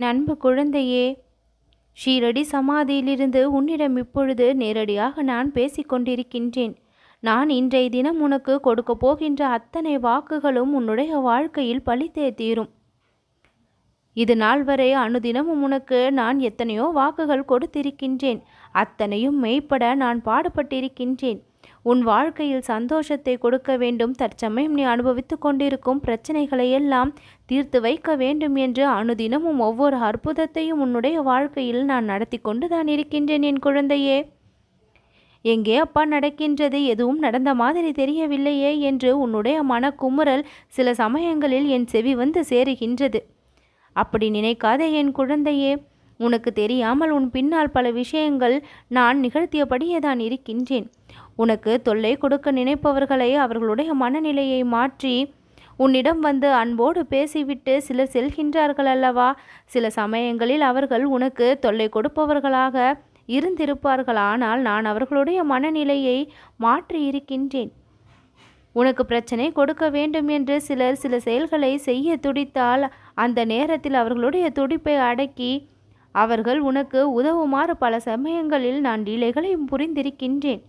அன்பு குழந்தையே, ஷீரடி சமாதியிலிருந்து உன்னிடம் இப்பொழுது நேரடியாக நான் பேசிக்கொண்டிருக்கின்றேன். நான் இன்றைய தினம் உனக்கு கொடுக்க போகின்ற அத்தனை வாக்குகளும் உன்னுடைய வாழ்க்கையில் பலித்தே தீரும். இது நாள் வரை அனுதினமும் உனக்கு நான் எத்தனையோ வாக்குகள் கொடுத்திருக்கின்றேன். அத்தனையும் மெய்ப்பட நான் பாடுபட்டிருக்கின்றேன். உன் வாழ்க்கையில் சந்தோஷத்தை கொடுக்க வேண்டும், தற்சமயம் நீ அனுபவித்து கொண்டிருக்கும் பிரச்சனைகளை எல்லாம் தீர்த்து வைக்க வேண்டும் என்று அனுதினமும் ஒவ்வொரு அற்புதத்தையும் உன்னுடைய வாழ்க்கையில் நான் நடத்தி கொண்டு தான் இருக்கின்றேன். என் குழந்தையே, எங்கே அப்பா நடக்கின்றது, எதுவும் நடந்த மாதிரி தெரியவில்லையே என்று உன்னுடைய மனக்குமுறல் சில சமயங்களில் என் செவி வந்து சேருகின்றது. அப்படி நினைக்காதே என் குழந்தையே. உனக்கு தெரியாமல் உன் பின்னால் பல விஷயங்கள் நான் நிகழ்த்தியபடியே தான் இருக்கின்றேன். உனக்கு தொல்லை கொடுக்க நினைப்பவர்களை அவர்களுடைய மனநிலையை மாற்றி உன்னிடம் வந்து அன்போடு பேசிவிட்டு சிலர் செல்கின்றார்கள் அல்லவா? சில சமயங்களில் அவர்கள் உனக்கு தொல்லை கொடுப்பவர்களாக இருந்திருப்பார்கள். ஆனால் நான் அவர்களுடைய மனநிலையை மாற்றி இருக்கின்றேன். உனக்கு பிரச்சனை கொடுக்க வேண்டும் என்று சிலர் சில செயல்களை செய்ய துடித்தால் அந்த நேரத்தில் அவர்களுடைய துடிப்பை அடக்கி அவர்கள் உனக்கு உதவுமாறு பல சமயங்களில் நான் லீலைகளையும் புரிந்திருக்கின்றேன்.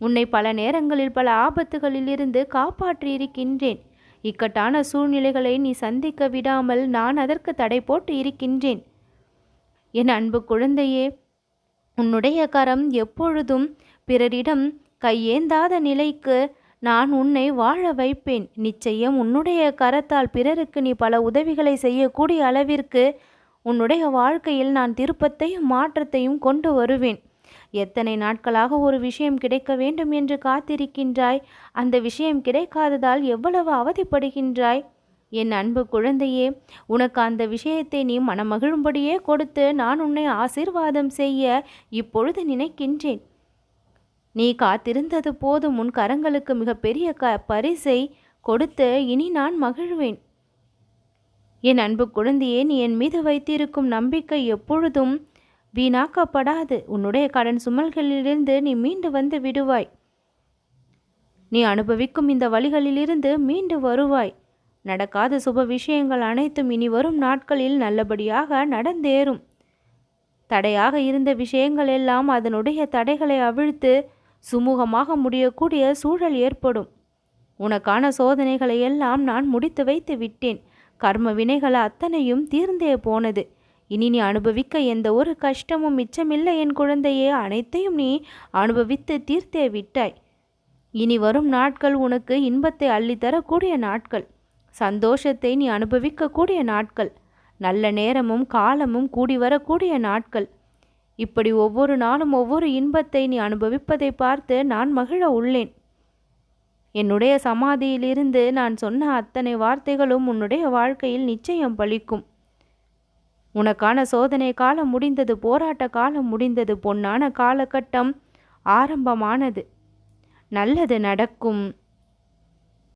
உன்னை பல நேரங்களில் பல ஆபத்துகளில் இருந்து காப்பாற்றி இருக்கின்றேன். இக்கட்டான சூழ்நிலைகளை நீ சந்திக்க விடாமல் நான் அதற்கு தடை போட்டு இருக்கின்றேன். என் அன்பு குழந்தையே, உன்னுடைய கரம் எப்பொழுதும் பிறரிடம் கையேந்தாத நிலைக்கு நான் உன்னை வாழ வைப்பேன். நிச்சயம் உன்னுடைய கரத்தால் பிறருக்கு நீ பல உதவிகளை செய்யக்கூடிய அளவிற்கு உன்னுடைய வாழ்க்கையில் நான் திருப்பத்தையும் மாற்றத்தையும் கொண்டு வருவேன். எத்தனை நாட்களாக ஒரு விஷயம் கிடைக்க வேண்டும் என்று காத்திருக்கின்றாய். அந்த விஷயம் கிடைக்காததால் எவ்வளவு அவதிப்படுகின்றாய். என் அன்பு குழந்தையே, உனக்கு அந்த விஷயத்தை நீ மனமகிழும்படியே கொடுத்து நான் உன்னை ஆசீர்வாதம் செய்ய இப்பொழுது நினைக்கின்றேன். நீ காத்திருந்தது போதும். உன் கரங்களுக்கு மிகப்பெரிய பரிசை கொடுத்து இனி நான் மகிழ்வேன். என் அன்பு குழந்தையே, நீ என் மீது வைத்திருக்கும் நம்பிக்கை எப்பொழுதும் வீணாக்கப்படாது. உன்னுடைய கடன் சுமல்களிலிருந்து நீ மீண்டு வந்து விடுவாய். நீ அனுபவிக்கும் இந்த வழிகளிலிருந்து மீண்டு வருவாய். நடக்காத சுப விஷயங்கள் அனைத்தும் இனி வரும் நாட்களில் நல்லபடியாக நடந்தேறும். தடையாக இருந்த விஷயங்கள் எல்லாம் அதனுடைய தடைகளை அவிழ்த்து சுமூகமாக முடியக்கூடிய சூழல் ஏற்படும். உனக்கான சோதனைகளை எல்லாம் நான் முடித்து வைத்து விட்டேன். கர்ம வினைகள் அத்தனையும் தீர்ந்தே போனது. இனி நீ அனுபவிக்க எந்த ஒரு கஷ்டமும் மிச்சமில்லை என் குழந்தையே. அனைத்தையும் நீ அனுபவித்து தீர்த்தே விட்டாய். இனி வரும் நாட்கள் உனக்கு இன்பத்தை அள்ளித்தரக்கூடிய நாட்கள், சந்தோஷத்தை நீ அனுபவிக்கக்கூடிய நாட்கள், நல்ல நேரமும் காலமும் கூடி வரக்கூடிய நாட்கள். இப்படி ஒவ்வொரு நாளும் ஒவ்வொரு இன்பத்தை நீ அனுபவிப்பதை பார்த்து நான் மகிழ உள்ளேன். என்னுடைய சமாதியிலிருந்து நான் சொன்ன அத்தனை வார்த்தைகளும் உன்னுடைய வாழ்க்கையில் நிச்சயம் பலிக்கும். உனக்கான சோதனை காலம் முடிந்தது, போராட்ட காலம் முடிந்தது, பொன்னான காலகட்டம் ஆரம்பமானது. நல்லது நடக்கும்.